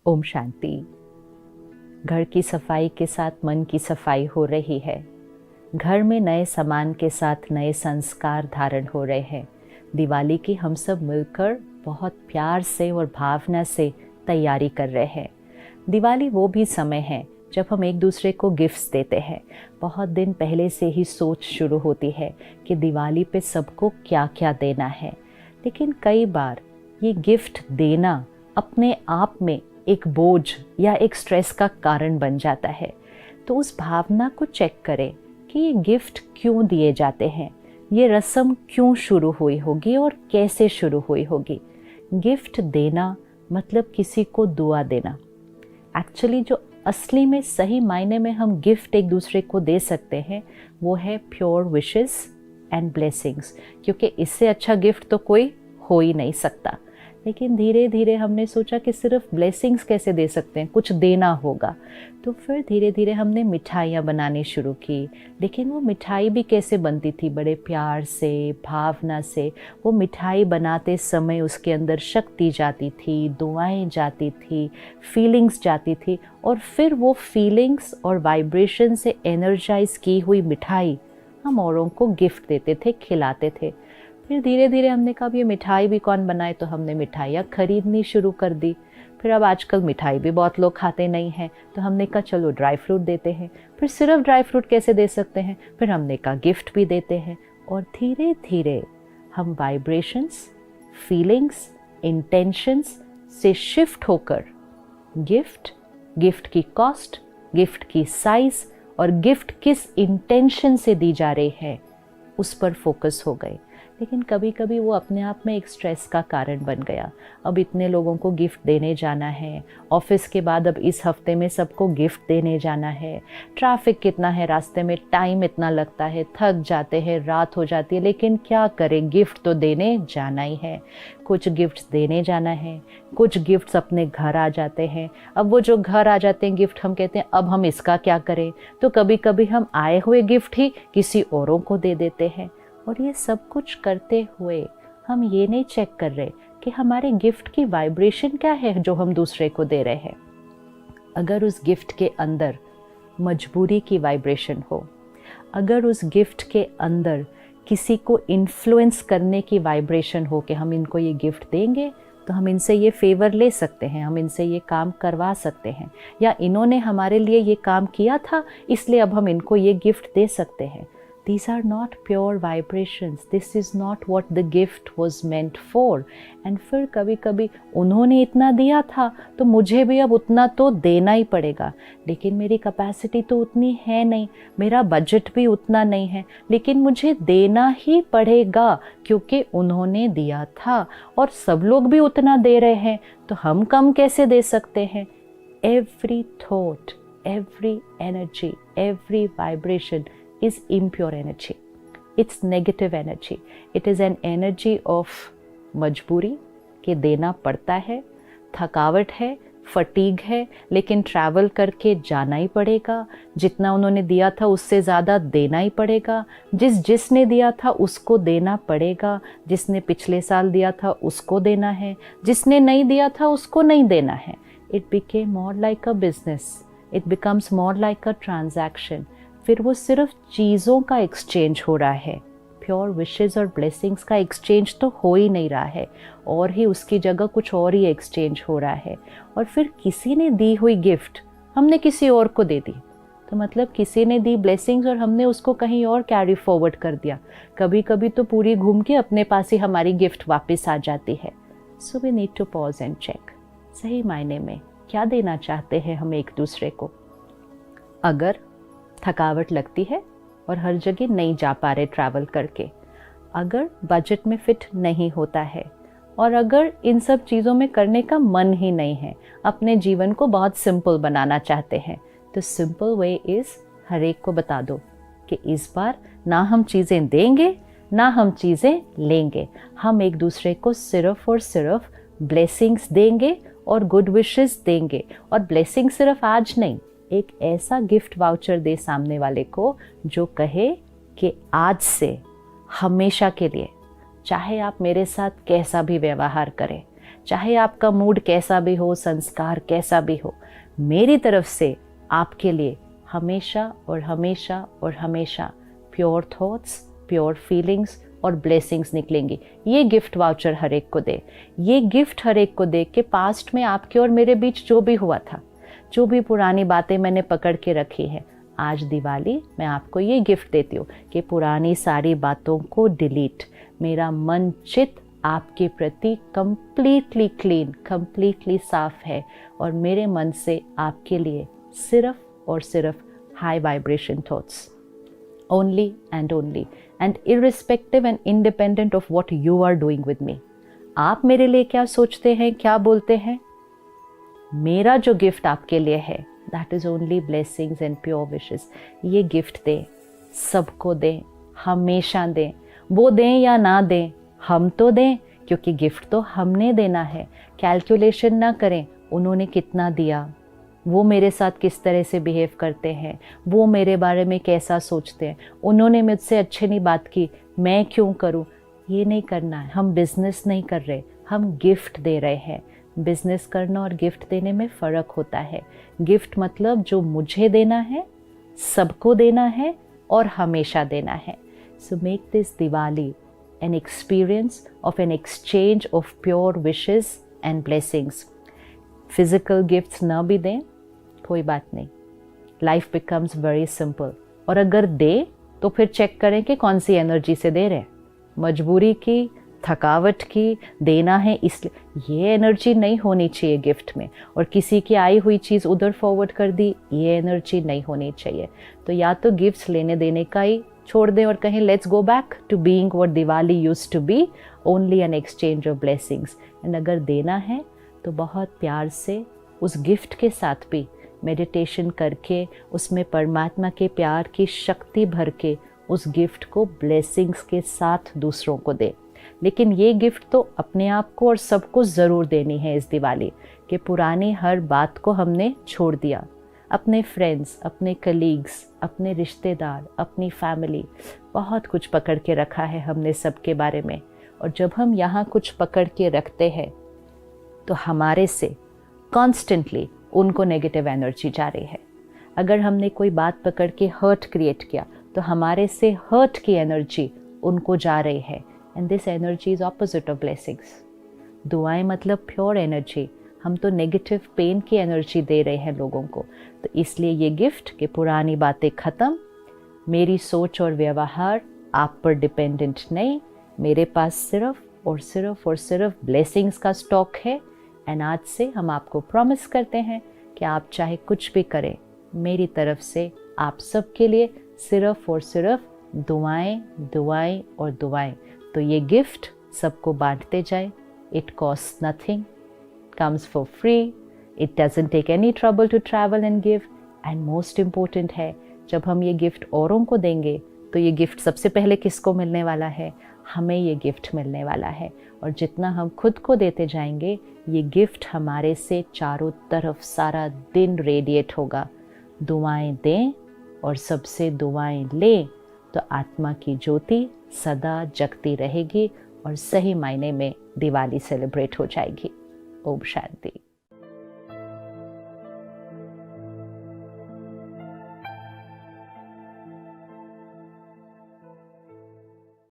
ओम शांति। घर की सफाई के साथ मन की सफाई हो रही है। घर में नए सामान के साथ नए संस्कार धारण हो रहे हैं। दिवाली की हम सब मिलकर बहुत प्यार से और भावना से तैयारी कर रहे हैं। दिवाली वो भी समय है जब हम एक दूसरे को गिफ्ट्स देते हैं। बहुत दिन पहले से ही सोच शुरू होती है कि दिवाली पे सबको क्या क्या देना है, लेकिन कई बार ये गिफ्ट देना अपने आप में एक बोझ या एक स्ट्रेस का कारण बन जाता है। तो उस भावना को चेक करें कि ये गिफ्ट क्यों दिए जाते हैं, ये रस्म क्यों शुरू हुई होगी और कैसे शुरू हुई होगी। गिफ्ट देना मतलब किसी को दुआ देना। एक्चुअली जो असली में सही मायने में हम गिफ्ट एक दूसरे को दे सकते हैं वो है प्योर विशेस एंड ब्लेसिंग्स, क्योंकि इससे अच्छा गिफ्ट तो कोई हो ही नहीं सकता। लेकिन धीरे धीरे हमने सोचा कि सिर्फ ब्लेसिंग्स कैसे दे सकते हैं, कुछ देना होगा। तो फिर धीरे धीरे हमने मिठाइयाँ बनानी शुरू की। लेकिन वो मिठाई भी कैसे बनती थी, बड़े प्यार से, भावना से। वो मिठाई बनाते समय उसके अंदर शक्ति जाती थी, दुआएं जाती थी, फीलिंग्स जाती थी, और फिर वो फीलिंग्स और वाइब्रेशन से एनर्जाइज की हुई मिठाई हम औरों को गिफ्ट देते थे, खिलाते थे। फिर धीरे धीरे हमने कहा ये मिठाई भी कौन बनाए, तो हमने मिठाइयाँ खरीदनी शुरू कर दी। फिर अब आजकल मिठाई भी बहुत लोग खाते नहीं हैं, तो हमने कहा चलो ड्राई फ्रूट देते हैं। फिर सिर्फ ड्राई फ्रूट कैसे दे सकते हैं, फिर हमने कहा गिफ्ट भी देते हैं। और धीरे धीरे हम वाइब्रेशंस, फीलिंग्स, इंटेंशंस से शिफ्ट होकर गिफ्ट, गिफ्ट की कॉस्ट, गिफ्ट की साइज और गिफ्ट किस इंटेंशन से दी जा रही है उस पर फोकस हो गए। लेकिन कभी कभी वो अपने आप में एक स्ट्रेस का कारण बन गया। अब इतने लोगों को गिफ्ट देने जाना है, ऑफिस के बाद अब इस हफ्ते में सबको गिफ्ट देने जाना है, ट्रैफिक कितना है रास्ते में, टाइम इतना लगता है, थक जाते हैं, रात हो जाती है, लेकिन क्या करें, गिफ्ट तो देने जाना ही है। कुछ गिफ्ट्स देने जाना है, कुछ गिफ्ट्स अपने घर आ जाते हैं। अब वो जो घर आ जाते हैं गिफ्ट, हम कहते हैं अब हम इसका क्या करें, तो कभी कभी हम आए हुए गिफ्ट ही किसी औरों को दे देते हैं। और ये सब कुछ करते हुए हम ये नहीं चेक कर रहे कि हमारे गिफ्ट की वाइब्रेशन क्या है जो हम दूसरे को दे रहे हैं। अगर उस गिफ्ट के अंदर मजबूरी की वाइब्रेशन हो, अगर उस गिफ्ट के अंदर किसी को इन्फ्लुएंस करने की वाइब्रेशन हो कि हम इनको ये गिफ्ट देंगे तो हम इनसे ये फेवर ले सकते हैं, हम इनसे ये काम करवा सकते हैं, या इन्होंने हमारे लिए ये काम किया था इसलिए अब हम इनको ये गिफ्ट दे सकते हैं, these are not pure vibrations. This is not what the gift was meant for. And फिर कभी कभी उन्होंने इतना दिया था तो मुझे भी अब उतना तो देना ही पड़ेगा, लेकिन मेरी कैपेसिटी तो उतनी है नहीं, मेरा बजट भी उतना नहीं है, लेकिन मुझे देना ही पड़ेगा क्योंकि उन्होंने दिया था और सब लोग भी उतना दे रहे हैं, तो हम कम कैसे दे सकते हैं। Every thought, every energy, every vibration is impure energy. It's negative energy. It is an energy of मजबूरी के देना पड़ता है, थकावट है, फटीग है, लेकिन ट्रैवल करके जाना ही पड़ेगा। जितना उन्होंने दिया था उससे ज़्यादा देना ही पड़ेगा। जिसने दिया था उसको देना पड़ेगा। जिसने पिछले साल दिया था उसको देना है, जिसने नहीं दिया था उसको नहीं देना है। It became more like a business. It becomes more like a transaction. फिर वो सिर्फ चीज़ों का एक्सचेंज हो रहा है, प्योर विशेस और ब्लेसिंग्स का एक्सचेंज तो हो ही नहीं रहा है, और ही उसकी जगह कुछ और ही एक्सचेंज हो रहा है। और फिर किसी ने दी हुई गिफ्ट हमने किसी और को दे दी, तो मतलब किसी ने दी ब्लेसिंग्स और हमने उसको कहीं और कैरी फॉरवर्ड कर दिया। कभी कभी तो पूरी घूम के अपने पास ही हमारी गिफ्ट वापस आ जाती है। So we need to pause and check, सही मायने में क्या देना चाहते हैं हम एक दूसरे को। अगर थकावट लगती है और हर जगह नहीं जा पा रहे ट्रैवल करके, अगर बजट में फिट नहीं होता है, और अगर इन सब चीज़ों में करने का मन ही नहीं है, अपने जीवन को बहुत सिंपल बनाना चाहते हैं, तो सिंपल वे इज़ हर एक को बता दो कि इस बार ना हम चीज़ें देंगे ना हम चीज़ें लेंगे, हम एक दूसरे को सिर्फ और सिर्फ ब्लेसिंग्स देंगे और गुड विशेस देंगे। और ब्लेसिंग सिर्फ आज नहीं, एक ऐसा गिफ्ट वाउचर दे सामने वाले को जो कहे कि आज से हमेशा के लिए चाहे आप मेरे साथ कैसा भी व्यवहार करें, चाहे आपका मूड कैसा भी हो, संस्कार कैसा भी हो, मेरी तरफ से आपके लिए हमेशा और हमेशा और हमेशा प्योर थॉट्स, प्योर फीलिंग्स और ब्लेसिंग्स निकलेंगी। ये गिफ्ट वाउचर हर एक को दे, ये गिफ्ट हर एक को दे कि पास्ट में आपके और मेरे बीच जो भी हुआ था, जो भी पुरानी बातें मैंने पकड़ के रखी है, आज दिवाली मैं आपको ये गिफ्ट देती हूँ कि पुरानी सारी बातों को डिलीट, मेरा मन चित आपके प्रति कंप्लीटली क्लीन, कंप्लीटली साफ है और मेरे मन से आपके लिए सिर्फ और सिर्फ high vibration thoughts, only and irrespective and independent of what you are doing with me। आप मेरे लिए क्या सोचते हैं, क्या बोलते हैं, मेरा जो गिफ्ट आपके लिए है that is only blessings and pure wishes। ये गिफ्ट दें, सबको दें, हमेशा दें, वो दें या ना दें, हम तो दें, क्योंकि गिफ्ट तो हमने देना है। कैलकुलेशन ना करें उन्होंने कितना दिया, वो मेरे साथ किस तरह से बिहेव करते हैं, वो मेरे बारे में कैसा सोचते हैं, उन्होंने मुझसे अच्छे नहीं बात की, मैं क्यों करूं, ये नहीं करना है। हम बिजनेस नहीं कर रहे, हम गिफ्ट दे रहे हैं। बिजनेस करना और गिफ्ट देने में फ़र्क होता है। गिफ्ट मतलब जो मुझे देना है, सबको देना है और हमेशा देना है। So make this Diwali an experience of N exchange of pure wishes and blessings. Physical gifts ना भी दें, कोई बात नहीं, लाइफ बिकम्स वेरी सिंपल। और अगर दे तो फिर चेक करें कि कौन सी एनर्जी से दे रहे हैं, मजबूरी की, थकावट की, देना है इसलिए, ये एनर्जी नहीं होनी चाहिए गिफ्ट में। और किसी की आई हुई चीज़ उधर फॉरवर्ड कर दी, ये एनर्जी नहीं होनी चाहिए। तो या तो गिफ्ट्स लेने देने का ही छोड़ दें और कहें let's go back to being what Diwali used to be, only an exchange of blessings. And अगर देना है तो बहुत प्यार से उस गिफ्ट के साथ भी मेडिटेशन करके, उसमें परमात्मा के प्यार की शक्ति भर के उस गिफ्ट को ब्लेसिंग्स के साथ दूसरों को दे। लेकिन ये गिफ्ट तो अपने आप को और सबको ज़रूर देनी है इस दिवाली, कि पुरानी हर बात को हमने छोड़ दिया। अपने फ्रेंड्स, अपने कलीग्स, अपने रिश्तेदार, अपनी फैमिली, बहुत कुछ पकड़ के रखा है हमने सबके बारे में। और जब हम यहाँ कुछ पकड़ के रखते हैं तो हमारे से कॉन्स्टेंटली उनको नेगेटिव एनर्जी जा रही है। अगर हमने कोई बात पकड़ के हर्ट क्रिएट किया तो हमारे से हर्ट की एनर्जी उनको जा रही है। And this energy is opposite of blessings. दुआएं मतलब प्योर एनर्जी, हम तो नेगेटिव पेन की एनर्जी दे रहे हैं लोगों को। तो इसलिए ये गिफ्ट कि पुरानी बातें ख़त्म, मेरी सोच और व्यवहार आप पर डिपेंडेंट नहीं, मेरे पास सिर्फ और सिर्फ और सिर्फ ब्लेसिंग्स का स्टॉक है। एंड आज से हम आपको प्रॉमिस करते हैं कि आप चाहे कुछ भी करें, मेरी तरफ से आप सबके लिए सिर्फ और सिर्फ दुआएं, दुआएं और दुआएं। तो ये गिफ्ट सबको बांटते जाए। It cost nothing, comes for free, it doesn't take any trouble to travel and give, and most important है, जब हम ये गिफ्ट औरों को देंगे तो ये गिफ्ट सबसे पहले किसको मिलने वाला है, हमें ये गिफ्ट मिलने वाला है। और जितना हम खुद को देते जाएंगे, ये गिफ्ट हमारे से चारों तरफ सारा दिन रेडिएट होगा। दुआएं दें और सबसे दुआएं लें तो आत्मा की ज्योति सदा जगती रहेगी और सही मायने में दिवाली सेलिब्रेट हो जाएगी। ओम शांति।